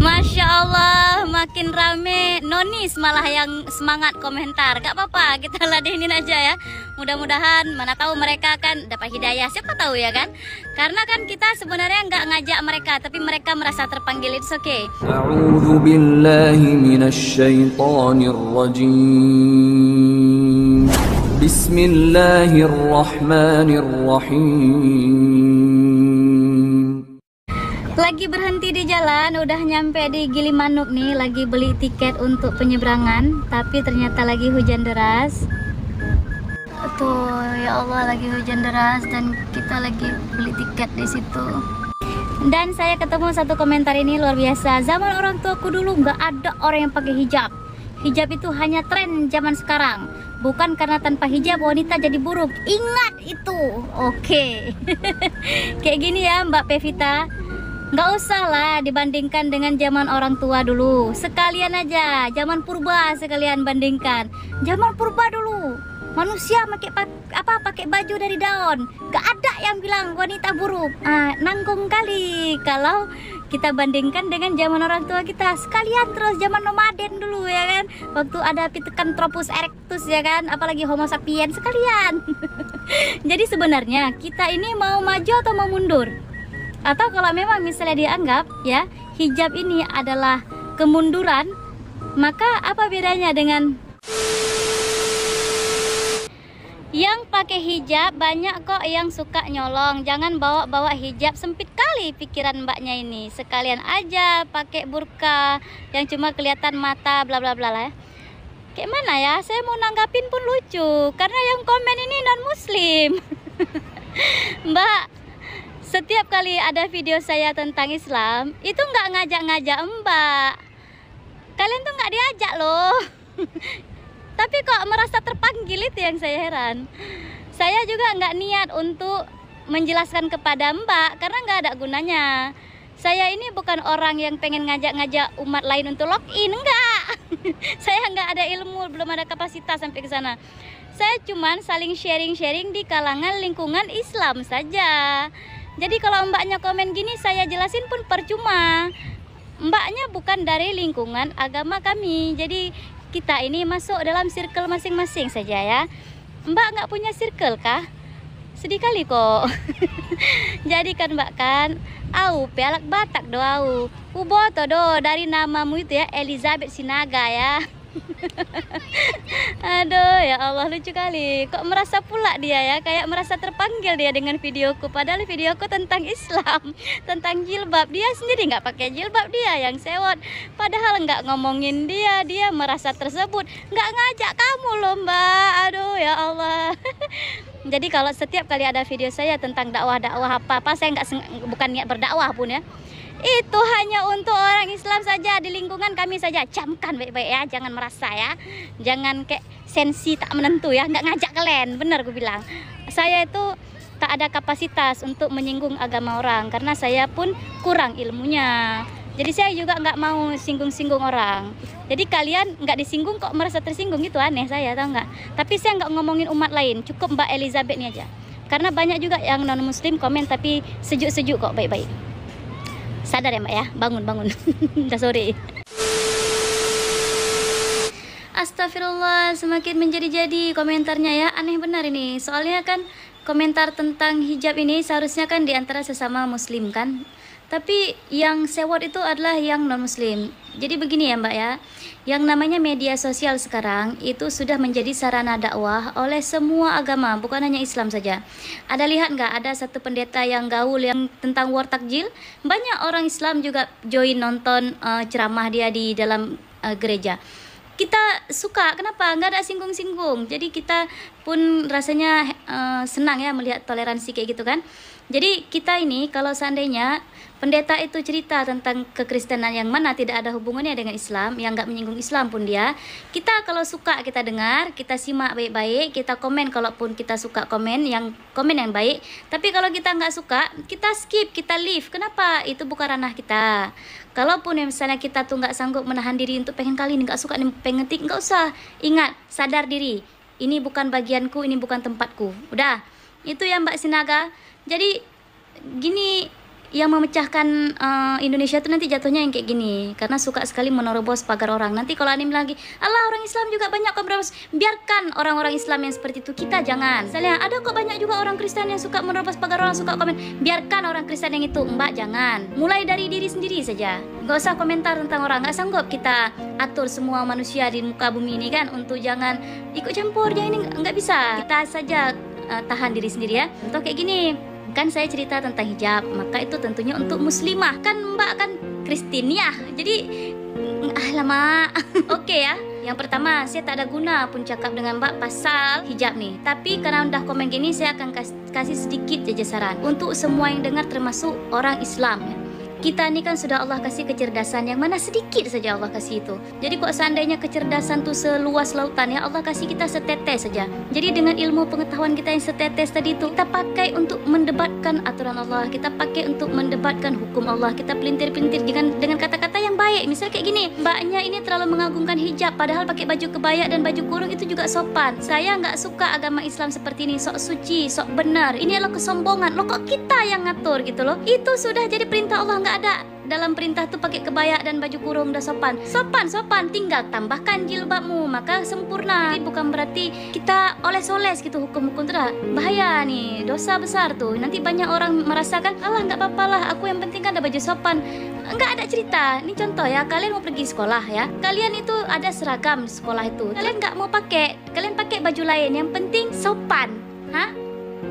Masya Allah, makin rame. Nonis malah yang semangat komentar. Gak apa-apa, kita ladenin aja ya. Mudah-mudahan, mana tahu mereka kan dapat hidayah. Siapa tahu ya kan? Karena kan kita sebenarnya nggak ngajak mereka, tapi mereka merasa terpanggil. It's okay. A'udzu billahi minasyaitonir rajim. Bismillahirrahmanirrahim. Lagi berhenti di jalan, udah nyampe di Gilimanuk nih, lagi beli tiket untuk penyeberangan, tapi ternyata lagi hujan deras. Tuh, ya Allah, lagi hujan deras dan kita lagi beli tiket di situ. Dan saya ketemu satu komentar ini luar biasa. Zaman orang tuaku dulu nggak ada orang yang pakai hijab. Hijab itu hanya tren zaman sekarang. Bukan karena tanpa hijab wanita jadi buruk. Ingat itu. Oke. Kayak gini ya Mbak Pevita. Nggak usah lah dibandingkan dengan zaman orang tua dulu. Sekalian aja zaman purba sekalian bandingkan. Zaman purba dulu manusia pakai baju dari daun. Gak ada yang bilang wanita buruk. Nanggung kali kalau kita bandingkan dengan zaman orang tua kita. Sekalian terus zaman nomaden dulu ya kan. Waktu ada Pithecanthropus erectus ya kan. Apalagi Homo sapiens sekalian. Jadi sebenarnya kita ini mau maju atau mau mundur? Atau kalau memang misalnya dianggap ya hijab ini adalah kemunduran, maka apa bedanya dengan yang pakai hijab? Banyak kok yang suka nyolong. Jangan bawa-bawa hijab, sempit kali pikiran mbaknya ini. Sekalian aja pakai burka yang cuma kelihatan mata bla bla bla lah ya. Kayak mana ya? Saya mau nanggapin pun lucu karena yang komen ini non muslim. Mbak, setiap kali ada video saya tentang Islam, itu nggak ngajak-ngajak Mbak. Kalian tuh nggak diajak loh. Tapi kok merasa terpanggil, itu yang saya heran. Saya juga nggak niat untuk menjelaskan kepada Mbak, karena nggak ada gunanya. Saya ini bukan orang yang pengen ngajak-ngajak umat lain untuk login, enggak. Saya nggak ada ilmu, belum ada kapasitas sampai ke sana. Saya cuman saling sharing-sharing di kalangan lingkungan Islam saja. Jadi kalau mbaknya komen gini, saya jelasin pun percuma. Mbaknya bukan dari lingkungan agama kami. Jadi kita ini masuk dalam circle masing-masing saja ya. Mbak nggak punya circle kah? Sedih kali kok. Jadi kan mbak kan, au pelak Batak do au. Uboto do dari namamu itu ya, Elizabeth Sinaga ya. Aduh ya Allah, lucu kali. Kok merasa pula dia ya, kayak merasa terpanggil dia dengan videoku. Padahal videoku tentang Islam, tentang jilbab. Dia sendiri nggak pakai jilbab, dia yang sewot. Padahal nggak ngomongin dia, dia merasa tersebut. Nggak ngajak kamu loh mbak. Aduh ya Allah. Jadi kalau setiap kali ada video saya tentang dakwah-dakwah apa-apa, saya bukan niat berdakwah pun ya. Itu hanya untuk orang Islam saja, di lingkungan kami saja. Camkan baik-baik ya, jangan merasa ya. Jangan kayak sensi tak menentu ya, nggak ngajak kalian. Bener gue bilang. Saya itu tak ada kapasitas untuk menyinggung agama orang, karena saya pun kurang ilmunya. Jadi saya juga nggak mau singgung-singgung orang. Jadi kalian nggak disinggung kok merasa tersinggung, itu aneh saya, tahu nggak? Tapi saya nggak ngomongin umat lain, cukup Mbak Elizabeth ini aja. Karena banyak juga yang non muslim komen tapi sejuk-sejuk kok, baik-baik. Sadar ya mbak ya, bangun. Udah sore. Astagfirullah, semakin menjadi-jadi komentarnya ya. Aneh benar ini. Soalnya kan komentar tentang hijab ini seharusnya kan diantara sesama muslim kan. Tapi yang sewot itu adalah yang non muslim. Jadi begini ya mbak ya, yang namanya media sosial sekarang itu sudah menjadi sarana dakwah oleh semua agama, bukan hanya Islam saja. Ada lihat nggak, ada satu pendeta yang gaul yang tentang war takjil, banyak orang Islam juga join nonton ceramah dia di dalam gereja. Kita suka, kenapa? Nggak ada singgung-singgung. Jadi kita pun rasanya senang ya melihat toleransi kayak gitu kan. Jadi kita ini kalau seandainya pendeta itu cerita tentang kekristenan yang mana tidak ada hubungannya dengan Islam, yang nggak menyinggung Islam pun dia, kita kalau suka kita dengar, kita simak baik-baik, kita komen kalaupun kita suka komen yang baik. Tapi kalau kita nggak suka, kita skip, kita leave. Kenapa? Itu bukan ranah kita. Kalaupun misalnya kita tuh nggak sanggup menahan diri untuk pengen kali ini nggak suka nih pengen ngetik, nggak usah. Ingat, sadar diri. Ini bukan bagianku, ini bukan tempatku. Udah, itu ya Mbak Sinaga. Jadi gini, yang memecahkan Indonesia tuh nanti jatuhnya yang kayak gini, karena suka sekali menerobos pagar orang. Nanti kalau anim lagi, Allah orang Islam juga banyak kok menerobos, biarkan orang-orang Islam yang seperti itu, kita jangan. Misalnya ada kok banyak juga orang Kristen yang suka menerobos pagar orang, suka komen, biarkan orang Kristen yang itu, Mbak jangan. Mulai dari diri sendiri saja, nggak usah komentar tentang orang. Nggak sanggup kita atur semua manusia di muka bumi ini kan, untuk jangan ikut campur, jangan ini, nggak bisa. Kita saja tahan diri sendiri ya. Contoh kayak gini, kan saya cerita tentang hijab, maka itu tentunya untuk muslimah, kan Mbak kan Kristiniah, jadi lama. Oke ya. Yang pertama, saya tak ada guna pun cakap dengan Mbak pasal hijab nih, tapi karena udah komen gini, saya akan kasih sedikit saja saran untuk semua yang dengar, termasuk orang Islam ya. Kita ini kan sudah Allah kasih kecerdasan, yang mana sedikit saja Allah kasih itu. Jadi kok seandainya kecerdasan tuh seluas lautan ya, Allah kasih kita setetes saja. Jadi dengan ilmu pengetahuan kita yang setetes tadi itu, kita pakai untuk mendebatkan aturan Allah, kita pakai untuk mendebatkan hukum Allah, kita pelintir-pelintir dengan kata-kata yang baik. Misal kayak gini, mbaknya ini terlalu mengagungkan hijab, padahal pakai baju kebaya dan baju kurung itu juga sopan. Saya nggak suka agama Islam seperti ini, sok suci, sok benar. Ini adalah kesombongan. Loh kok kita yang ngatur gitu loh? Itu sudah jadi perintah Allah, nggak ada dalam perintah tuh pakai kebaya dan baju kurung udah sopan. Sopan, tinggal tambahkan jilbabmu maka sempurna. Jadi bukan berarti kita oles-oles gitu hukum-hukum itu dah. Bahaya nih, dosa besar tuh. Nanti banyak orang merasakan, alah nggak apa-apa lah, aku yang penting kan ada baju sopan. Nggak ada cerita. Ini contoh ya, kalian mau pergi sekolah ya, kalian itu ada seragam sekolah itu, kalian nggak mau pakai, kalian pakai baju lain, yang penting sopan. Hah?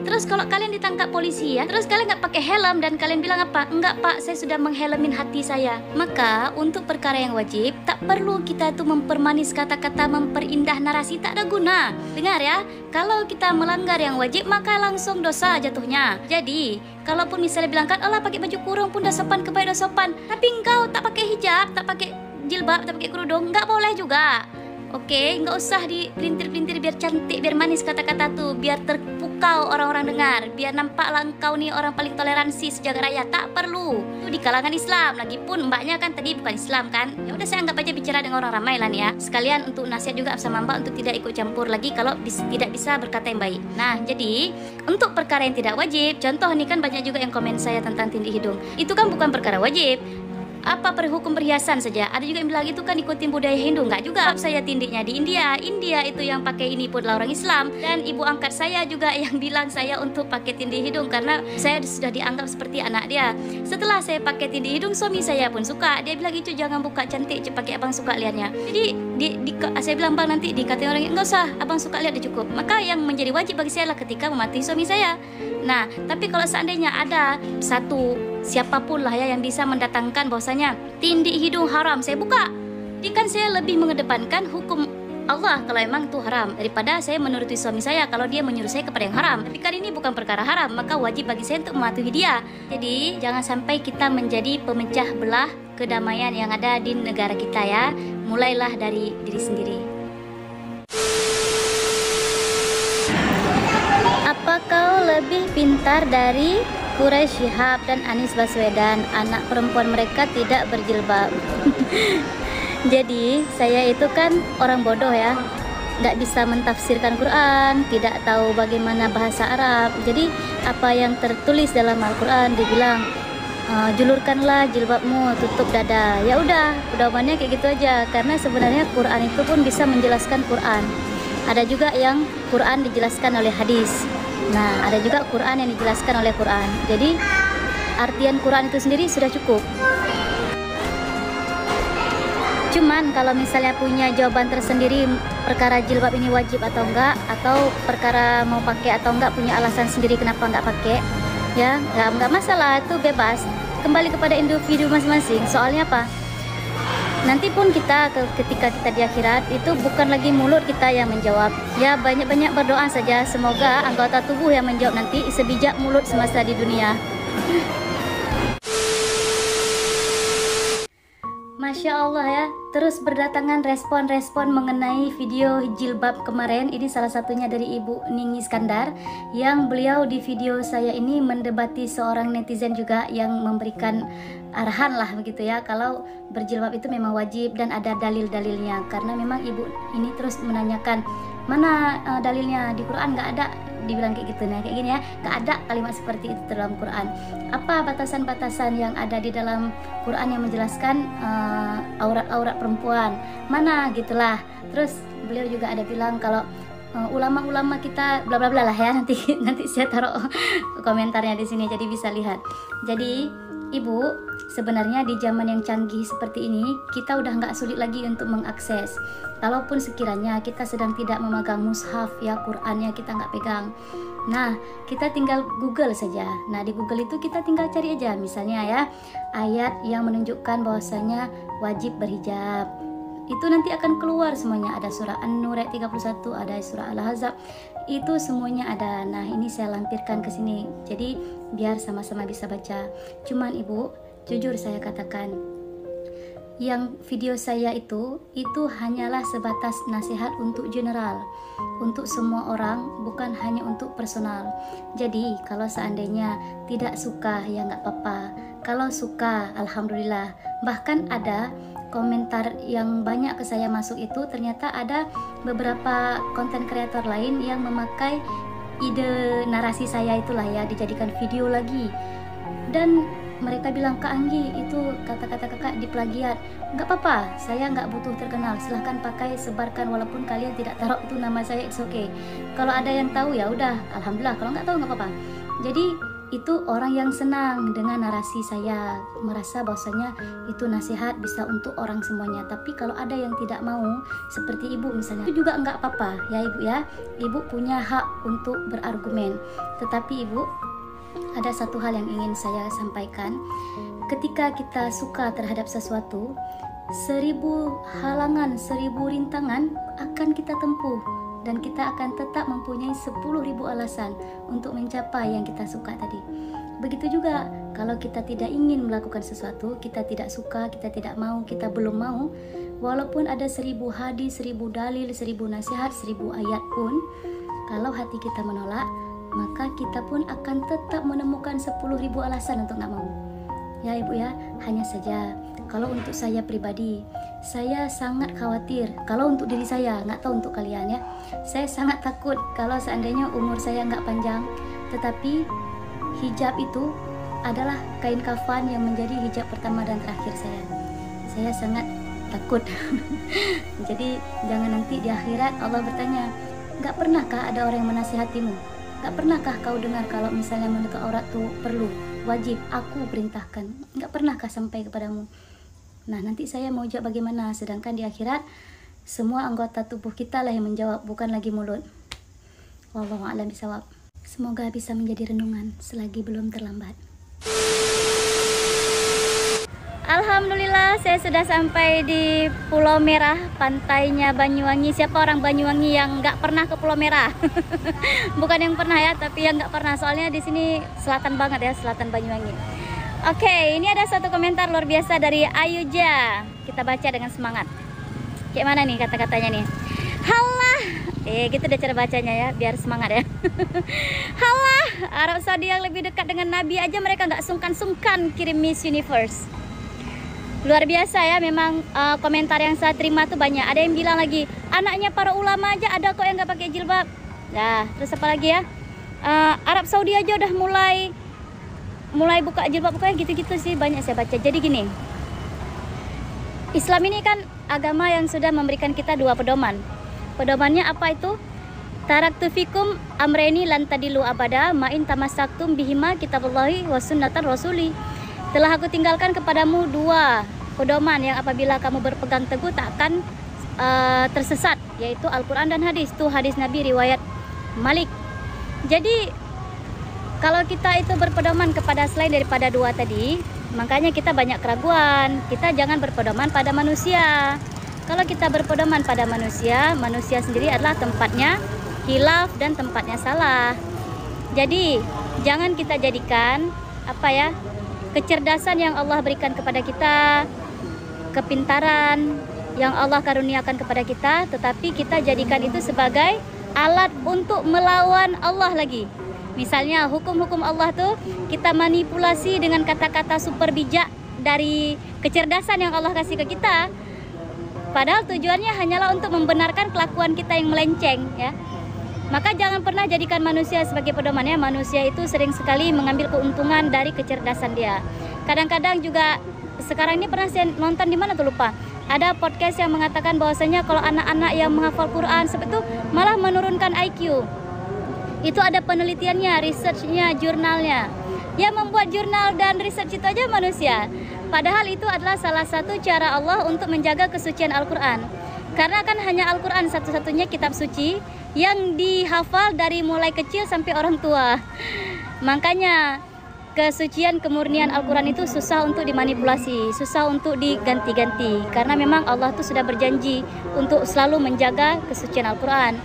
Terus kalau kalian ditangkap polisi ya, terus kalian nggak pakai helm dan kalian bilang apa? Enggak pak, saya sudah menghelemin hati saya. Maka untuk perkara yang wajib, tak perlu kita tuh mempermanis kata-kata, memperindah narasi, tak ada guna. Dengar ya, kalau kita melanggar yang wajib maka langsung dosa jatuhnya. Jadi kalaupun misalnya bilang kan, Allah pakai baju kurung pun dah sopan, kebaya dah sopan, tapi engkau tak pakai hijab, tak pakai jilbab, tak pakai kerudung, nggak boleh juga. Oke, nggak usah dipelintir-pelintir biar cantik, biar manis kata-kata tuh, biar terpukau orang-orang dengar, biar nampaklah engkau nih orang paling toleransi sejagat raya. Tak perlu. Itu di kalangan Islam. Lagipun mbaknya kan tadi bukan Islam kan. Ya udah, saya anggap aja bicara dengan orang ramai lah nih ya. Sekalian untuk nasihat juga sama mbak untuk tidak ikut campur lagi kalau tidak bisa berkata yang baik. Nah, jadi untuk perkara yang tidak wajib, contoh nih kan banyak juga yang komen saya tentang tindih hidung. Itu kan bukan perkara wajib. Apa perhukum perhiasan saja. Ada juga yang bilang itu kan ikutin budaya Hindu. Enggak juga. Saya tindiknya di India. India itu yang pakai ini pun adalah orang Islam. Dan ibu angkat saya juga yang bilang saya untuk pakai tindih hidung karena saya sudah dianggap seperti anak dia. Setelah saya pakai tindih hidung, suami saya pun suka. Dia bilang itu jangan buka cantik, pakai abang suka lihatnya. Jadi saya bilang bang, nanti dikatain orang enggak usah, abang suka lihat dia cukup. Maka yang menjadi wajib bagi saya adalah ketika mematuhi suami saya. Nah, tapi kalau seandainya ada satu siapapun lah ya yang bisa mendatangkan bahwasanya tindih hidung haram, saya buka. Jadi kan saya lebih mengedepankan hukum Allah kalau emang itu haram daripada saya menuruti suami saya kalau dia menyuruh saya kepada yang haram. Tapi kan ini bukan perkara haram, maka wajib bagi saya untuk mematuhi dia. Jadi jangan sampai kita menjadi pemecah belah kedamaian yang ada di negara kita ya. Mulailah dari diri sendiri. Apa kau lebih pintar dari Quraisy Shihab dan Anies Baswedan? Anak perempuan mereka tidak berjilbab. Jadi saya itu kan orang bodoh ya, nggak bisa mentafsirkan Quran, tidak tahu bagaimana bahasa Arab. Jadi apa yang tertulis dalam Al-Quran dibilang julurkanlah jilbabmu, tutup dada. Ya udah pedomannya kayak gitu aja. Karena sebenarnya Quran itu pun bisa menjelaskan Quran. Ada juga yang Quran dijelaskan oleh hadis. Nah, ada juga Quran yang dijelaskan oleh Quran. Jadi artian Quran itu sendiri sudah cukup. Cuman kalau misalnya punya jawaban tersendiri perkara jilbab ini wajib atau enggak, atau perkara mau pakai atau enggak, punya alasan sendiri kenapa enggak pakai, ya enggak masalah, itu bebas. Kembali kepada individu masing-masing. Soalnya apa? Nanti pun kita ketika kita di akhirat itu bukan lagi mulut kita yang menjawab. Ya banyak-banyak berdoa saja, semoga anggota tubuh yang menjawab nanti sebijak mulut semasa di dunia. Masya Allah ya, terus berdatangan respon-respon mengenai video jilbab kemarin. Ini salah satunya dari Ibu Ningi Skandar, yang beliau di video saya ini mendebati seorang netizen juga yang memberikan arahan lah begitu ya, kalau berjilbab itu memang wajib dan ada dalil-dalilnya. Karena memang ibu ini terus menanyakan mana dalilnya, di Quran nggak ada dibilang kayak gitu. Nah kayak gini ya, nggak ada kalimat seperti itu dalam Quran. Apa batasan-batasan yang ada di dalam Quran yang menjelaskan aurat-aurat perempuan? Mana gitulah. Terus beliau juga ada bilang kalau ulama-ulama kita bla bla bla lah ya, nanti saya taruh komentarnya di sini jadi bisa lihat. Jadi Ibu, sebenarnya di zaman yang canggih seperti ini kita udah nggak sulit lagi untuk mengakses. Kalaupun sekiranya kita sedang tidak memegang mushaf ya, Qurannya kita nggak pegang, nah kita tinggal Google saja. Nah di Google itu kita tinggal cari aja misalnya ya ayat yang menunjukkan bahwasanya wajib berhijab. Itu nanti akan keluar semuanya, ada surah An-Nur ayat 31, ada surah Al-Ahzab, itu semuanya ada. Nah ini saya lampirkan ke sini jadi biar sama-sama bisa baca. Cuman Ibu, jujur saya katakan, yang video saya itu hanyalah sebatas nasihat untuk general, untuk semua orang, bukan hanya untuk personal. Jadi kalau seandainya tidak suka ya nggak apa-apa, kalau suka alhamdulillah. Bahkan ada komentar yang banyak ke saya masuk itu, ternyata ada beberapa konten kreator lain yang memakai ide narasi saya itulah ya, dijadikan video lagi. Dan mereka bilang, Kak Anggi itu kata-kata kakak diplagiat. Nggak apa-apa, saya nggak butuh terkenal, silahkan pakai, sebarkan, walaupun kalian tidak taruh itu nama saya, it's okay. Kalau ada yang tahu ya udah alhamdulillah, kalau nggak tahu nggak apa-apa. Jadi itu orang yang senang dengan narasi saya, merasa bahwasanya itu nasihat bisa untuk orang semuanya. Tapi kalau ada yang tidak mau, seperti Ibu misalnya, itu juga nggak apa-apa ya Ibu ya. Ibu punya hak untuk berargumen. Tetapi Ibu, ada satu hal yang ingin saya sampaikan. Ketika kita suka terhadap sesuatu, 1000 halangan, 1000 rintangan akan kita tempuh, dan kita akan tetap mempunyai 10.000 alasan untuk mencapai yang kita suka tadi. Begitu juga kalau kita tidak ingin melakukan sesuatu, kita tidak suka, kita tidak mau, kita belum mau, walaupun ada 1000 hadis, 1000 dalil, 1000 nasihat, 1000 ayat pun, kalau hati kita menolak, maka kita pun akan tetap menemukan 10.000 alasan untuk nggak mau. Ya Ibu ya, hanya saja kalau untuk saya pribadi, saya sangat khawatir. Kalau untuk diri saya, nggak tahu untuk kalian ya, saya sangat takut kalau seandainya umur saya nggak panjang, tetapi hijab itu adalah kain kafan yang menjadi hijab pertama dan terakhir saya. Saya sangat takut. Jadi jangan nanti di akhirat Allah bertanya, nggak pernahkah ada orang yang menasihatimu? Nggak pernahkah kau dengar kalau misalnya menutup aurat tuh perlu, wajib, aku perintahkan? Nggak pernahkah sampai kepadamu? Nah nanti saya mau jawab bagaimana, sedangkan di akhirat semua anggota tubuh kita lah yang menjawab, bukan lagi mulut. Wallahu a'lam bishawab. Semoga bisa menjadi renungan selagi belum terlambat. Alhamdulillah saya sudah sampai di Pulau Merah, pantainya Banyuwangi. Siapa orang Banyuwangi yang nggak pernah ke Pulau Merah? Bukan yang pernah ya, tapi yang nggak pernah, soalnya di sini selatan banget ya, selatan Banyuwangi. Oke, ini ada satu komentar luar biasa dari Ayuja. Kita baca dengan semangat. Kayak mana nih kata-katanya nih? Halah, gitu deh cara bacanya ya, biar semangat ya. Halah, Arab Saudi yang lebih dekat dengan Nabi aja mereka nggak sungkan-sungkan kirim Miss Universe. Luar biasa ya, memang komentar yang saya terima tuh banyak. Ada yang bilang lagi, anaknya para ulama aja ada kok yang nggak pakai jilbab. Nah, terus apa lagi ya? Arab Saudi aja udah mulai buka jilbab, buka gitu-gitu sih, banyak saya baca. Jadi gini, Islam ini kan agama yang sudah memberikan kita dua pedoman. Pedomannya apa itu? Taraktu fikum amreni lan tadilu abada ma'in tamassaktum bihima kitabullahi wa sunnatan rasuli. Telah aku tinggalkan kepadamu dua pedoman yang apabila kamu berpegang teguh tak akan tersesat, yaitu Al-Quran dan hadis. Itu hadis Nabi riwayat Malik. Jadi kalau kita itu berpedoman kepada selain daripada dua tadi, makanya kita banyak keraguan. Kita jangan berpedoman pada manusia. Kalau kita berpedoman pada manusia, manusia sendiri adalah tempatnya hilaf dan tempatnya salah. Jadi jangan kita jadikan kecerdasan yang Allah berikan kepada kita, kepintaran yang Allah karuniakan kepada kita, tetapi kita jadikan itu sebagai alat untuk melawan Allah lagi. Misalnya hukum-hukum Allah tuh kita manipulasi dengan kata-kata super bijak dari kecerdasan yang Allah kasih ke kita. Padahal tujuannya hanyalah untuk membenarkan kelakuan kita yang melenceng ya. Maka jangan pernah jadikan manusia sebagai pedoman ya. Manusia itu sering sekali mengambil keuntungan dari kecerdasan dia. Kadang-kadang juga sekarang ini pernah saya nonton di mana tuh lupa. Ada podcast yang mengatakan bahwasanya kalau anak-anak yang menghafal Quran seperti itu malah menurunkan IQ. Itu ada penelitiannya, researchnya, jurnalnya. Yang membuat jurnal dan research itu aja manusia. Padahal itu adalah salah satu cara Allah untuk menjaga kesucian Al-Quran. Karena kan hanya Al-Quran satu-satunya kitab suci yang dihafal dari mulai kecil sampai orang tua. Makanya kesucian kemurnian Al-Quran itu susah untuk dimanipulasi, susah untuk diganti-ganti. Karena memang Allah itu sudah berjanji untuk selalu menjaga kesucian Al-Quran.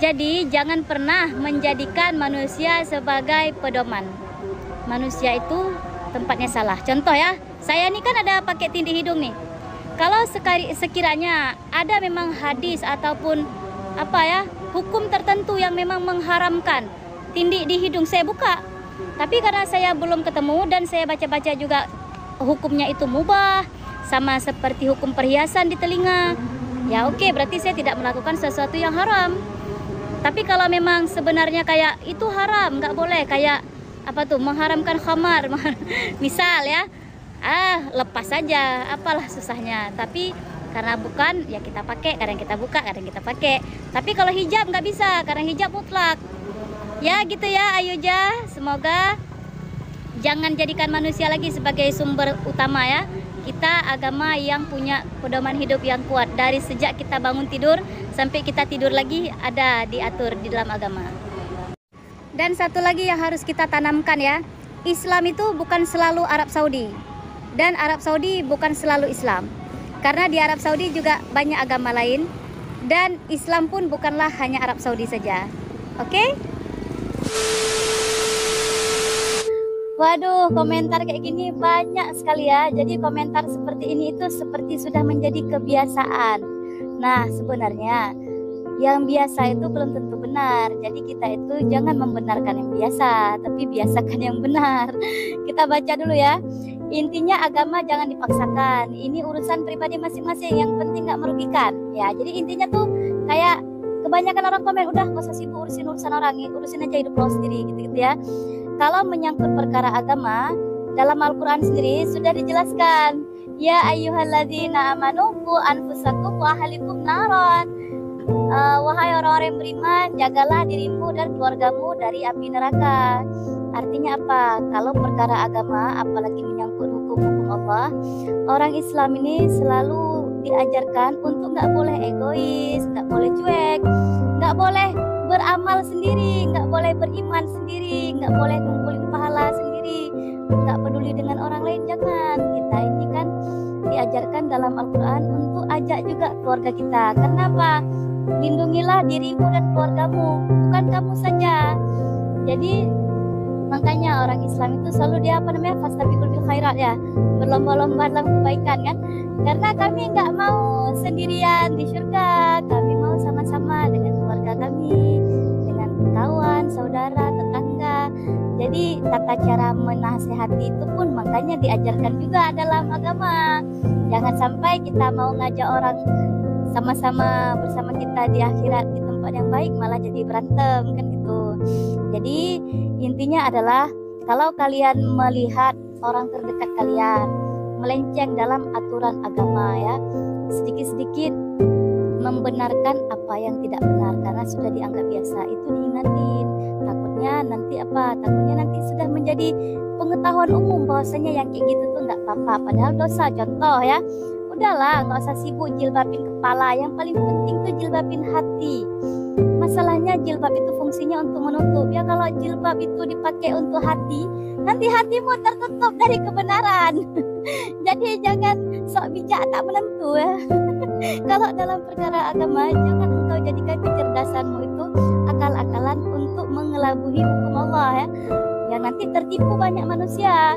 Jadi jangan pernah menjadikan manusia sebagai pedoman. Manusia itu tempatnya salah. Contoh ya, saya ini kan ada pakai tindih hidung nih. Kalau sekiranya ada memang hadis ataupun hukum tertentu yang memang mengharamkan tindih di hidung, saya buka. Tapi karena saya belum ketemu dan saya baca-baca juga hukumnya itu mubah, sama seperti hukum perhiasan di telinga. Ya oke, berarti saya tidak melakukan sesuatu yang haram. Tapi kalau memang sebenarnya kayak itu haram, nggak boleh, kayak mengharamkan khamar, misal ya, lepas saja, apalah susahnya. Tapi karena bukan, ya kita pakai, kadang kita buka, kadang kita pakai. Tapi kalau hijab nggak bisa, karena hijab mutlak. Ya gitu ya Ayuja, semoga jangan jadikan manusia lagi sebagai sumber utama ya. Kita agama yang punya pedoman hidup yang kuat. Dari sejak kita bangun tidur sampai kita tidur lagi ada diatur di dalam agama. Dan satu lagi yang harus kita tanamkan ya, Islam itu bukan selalu Arab Saudi. Dan Arab Saudi bukan selalu Islam. Karena di Arab Saudi juga banyak agama lain. Dan Islam pun bukanlah hanya Arab Saudi saja. Oke? Waduh, komentar kayak gini banyak sekali ya. Jadi komentar seperti ini itu seperti sudah menjadi kebiasaan. Nah, sebenarnya yang biasa itu belum tentu benar. Jadi kita itu jangan membenarkan yang biasa, tapi biasakan yang benar. Kita baca dulu ya. Intinya agama jangan dipaksakan. Ini urusan pribadi masing-masing, yang penting nggak merugikan. Ya, jadi intinya tuh kayak kebanyakan orang komen, udah gak usah sibuk urusin urusan orang, urusin aja hidup lo sendiri gitu-gitu ya. Kalau menyangkut perkara agama, dalam Al-Quran sendiri sudah dijelaskan, ya ayyuhalladzina amanu qu anfusakum wa ahlikum naron. Wahai orang-orang yang beriman, jagalah dirimu dan keluargamu dari api neraka. Artinya apa? Kalau perkara agama, apalagi menyangkut hukum-hukum Allah, orang Islam ini selalu diajarkan untuk nggak boleh egois, nggak boleh cuek, nggak boleh beramal sendiri, nggak boleh beriman sendiri, nggak boleh kumpulin pahala sendiri, nggak peduli dengan orang lain. Jangan. Kita ini kan diajarkan dalam Al-Quran untuk ajak juga keluarga kita. Kenapa? Lindungilah dirimu dan keluargamu, bukan kamu saja. Jadi makanya orang Islam itu selalu dia fastabiqul bil khairat ya, berlomba-lomba dalam kebaikan kan. Karena kami nggak mau sendirian di surga, kami mau sama-sama dengan keluarga kami, dengan kawan, saudara, tetangga. Jadi tata cara menasehati itu pun makanya diajarkan juga dalam agama. Jangan sampai kita mau ngajak orang sama-sama bersama kita di akhirat di tempat yang baik malah jadi berantem kan gitu. Jadi intinya adalah kalau kalian melihat orang terdekat kalian melenceng dalam aturan agama ya, sedikit-sedikit membenarkan apa yang tidak benar karena sudah dianggap biasa, itu diingatin. Takutnya nanti sudah menjadi pengetahuan umum bahwasanya yang kayak gitu tuh nggak apa-apa, padahal dosa. Contoh ya, udahlah nggak usah sibuk jilbabin kepala, yang paling penting tuh jilbabin hati. Masalahnya jilbab itu fungsinya untuk menutup ya. Kalau jilbab itu dipakai untuk hati, nanti hatimu tertutup dari kebenaran. Jadi jangan sok bijak tak menentu ya. Kalau dalam perkara agama, jangan engkau jadikan kecerdasanmu itu akal-akalan untuk mengelabui hukum Allah ya. Yang nanti tertipu banyak manusia.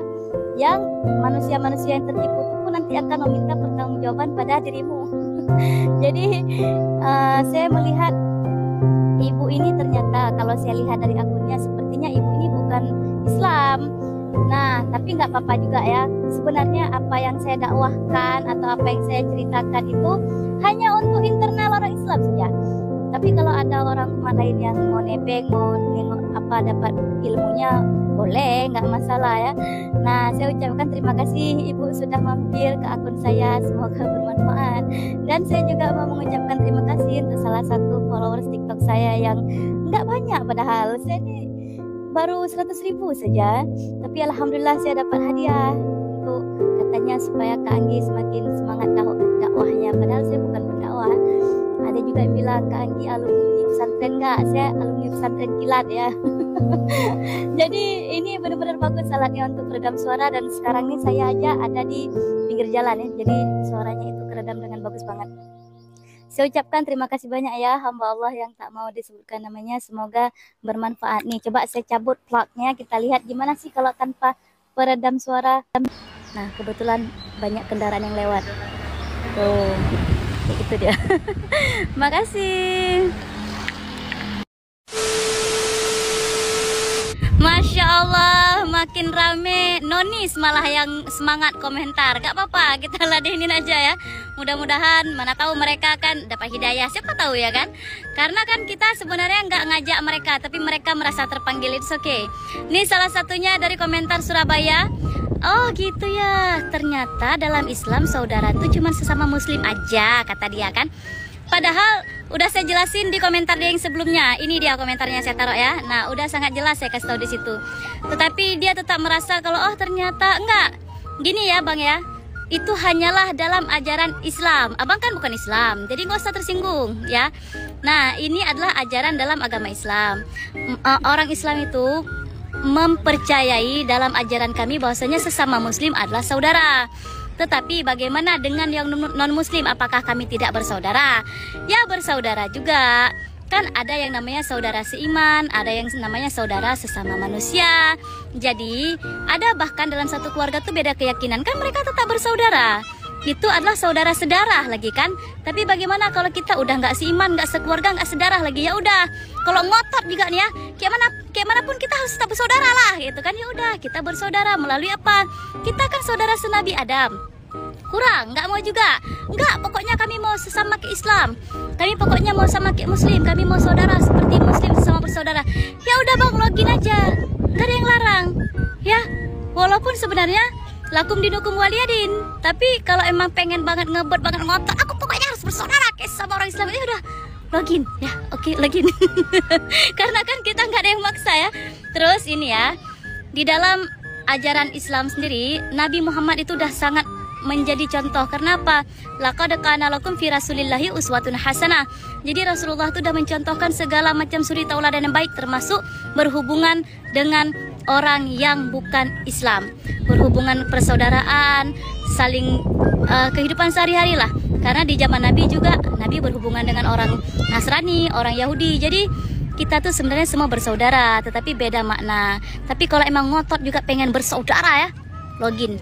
Yang manusia-manusia yang tertipu itu pun nanti akan meminta pertanggungjawaban pada dirimu. Jadi saya melihat ibu ini ternyata kalau saya lihat dari akunnya sepertinya ibu ini bukan Islam. Nah, tapi nggak apa-apa juga ya. Sebenarnya apa yang saya dakwahkan atau apa yang saya ceritakan itu hanya untuk internal orang Islam saja. Tapi kalau ada orang rumah lain yang mau nebeng, mau nengok apa dapat ilmunya, boleh, nggak masalah ya. Nah, saya ucapkan terima kasih Ibu sudah mampir ke akun saya, semoga bermanfaat. Dan saya juga mau mengucapkan terima kasih untuk salah satu followers TikTok saya yang nggak banyak, padahal saya ini baru 100.000 saja, tapi alhamdulillah saya dapat hadiah untuk katanya supaya Kak Anggi semakin semangat dakwahnya, padahal saya bukan pendakwah. Ada juga yang bilang, Kak Anggi alumni pesantren nggak? Saya alumni pesantren kilat ya. Jadi ini benar-benar bagus alatnya untuk peredam suara, dan sekarang ini saya aja ada di pinggir jalan ya, jadi suaranya itu keredam dengan bagus banget. Saya ucapkan terima kasih banyak ya hamba Allah yang tak mau disebutkan namanya, semoga bermanfaat. Nih coba saya cabut plugnya, kita lihat gimana sih kalau tanpa peredam suara. Nah kebetulan banyak kendaraan yang lewat. Tuh, itu dia. Makasih. Masya Allah, makin rame. Nonis malah yang semangat komentar. Gak apa-apa, kita ladenin aja ya. Mudah-mudahan, mana tahu mereka kan dapat hidayah. Siapa tahu ya kan? Karena kan kita sebenarnya nggak ngajak mereka, tapi mereka merasa terpanggil. It's okay. Ini salah satunya dari komentar Surabaya. Oh gitu ya, ternyata dalam Islam saudara tuh cuma sesama muslim aja, kata dia kan. Padahal udah saya jelasin di komentar dia yang sebelumnya. Ini dia komentarnya saya taruh ya. Nah udah sangat jelas saya kasih tahu di situ. Tetapi dia tetap merasa kalau oh ternyata enggak. Gini ya bang ya, itu hanyalah dalam ajaran Islam. Abang kan bukan Islam, jadi nggak usah tersinggung ya. Nah ini adalah ajaran dalam agama Islam. Orang Islam itu mempercayai dalam ajaran kami bahwasanya sesama muslim adalah saudara. Tetapi bagaimana dengan yang non-muslim? Apakah kami tidak bersaudara? Ya bersaudara juga. Kan ada yang namanya saudara seiman, ada yang namanya saudara sesama manusia. Jadi ada bahkan dalam satu keluarga tuh beda keyakinan, kan mereka tetap bersaudara. Itu adalah saudara sedarah lagi kan. Tapi bagaimana kalau kita udah nggak seiman, nggak sekeluarga, nggak sedarah lagi? Ya udah, kalau ngotot juga nih ya, kayak manapun kita harus tetap bersaudara lah gitu kan. Ya udah, kita bersaudara melalui apa? Kita kan saudara senabi Adam. Kurang, nggak mau juga. Nggak, pokoknya kami mau sesama ke Islam. Kami pokoknya mau sama ke Muslim. Kami mau saudara seperti Muslim sesama bersaudara. Ya udah bang, login aja. Nggak ada yang larang. Ya, walaupun sebenarnya lakum dinukum waliyadin. Tapi kalau emang pengen banget ngebet banget ngotot, aku pokoknya harus bersaudara kayak sama orang Islam. Ya udah, login ya. Oke, login. Karena kan kita nggak ada yang maksa ya. Terus ini ya, di dalam ajaran Islam sendiri, Nabi Muhammad itu udah sangat menjadi contoh. Kenapa? Laqad kana lakum fi rasulillahi uswatun hasanah. Jadi Rasulullah itu sudah mencontohkan segala macam suri tauladan yang baik, termasuk berhubungan dengan orang yang bukan Islam, berhubungan persaudaraan, saling kehidupan sehari-hari lah. Karena di zaman Nabi juga Nabi berhubungan dengan orang Nasrani, orang Yahudi. Jadi kita tuh sebenarnya semua bersaudara, tetapi beda makna. Tapi kalau emang ngotot juga pengen bersaudara ya, login.